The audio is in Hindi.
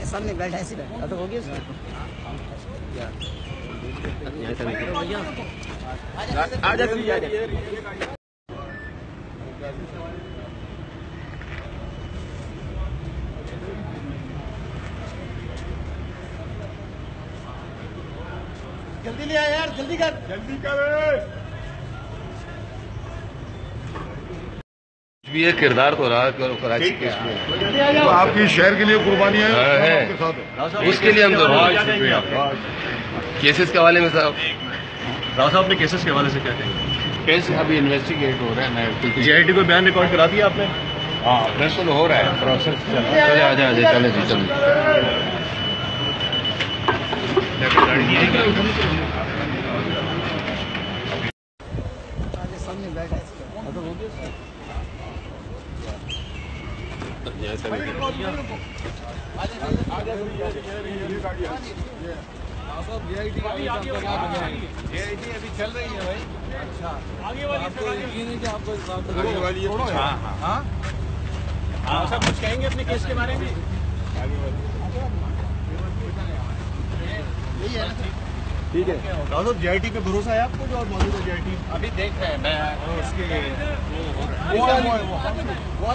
सामने बैठा ऐसे बैठा तो हो गया जल्दी ले आ यार, जल्दी कर भी ये किरदार तो रहा कराची के तो आपकी शहर के लिए कुर्बानियां है, उसके लिए हम तो केसेस के हवाले में साहब राव साहब ने केसेस के हवाले से क्या कहेंगे? केस अभी इन्वेस्टिगेट हो रहा है। मैं जीआईटी को बयान रिकॉर्ड करा दिया आपने? हाँ, बिल्कुल हो रहा है प्रोसेस। चले आजा चले जी चलो। सामने बैठा ऐसे तो हो गया अभी चल रही है भाई। अच्छा आगे वाली सब कुछ कहेंगे अपने केस के बारे में। ठीक है राव साहब, जीआईटी पे भरोसा है आपको जो मौजूद है जीआईटी? अभी देख रहे हैं मैं उसके वो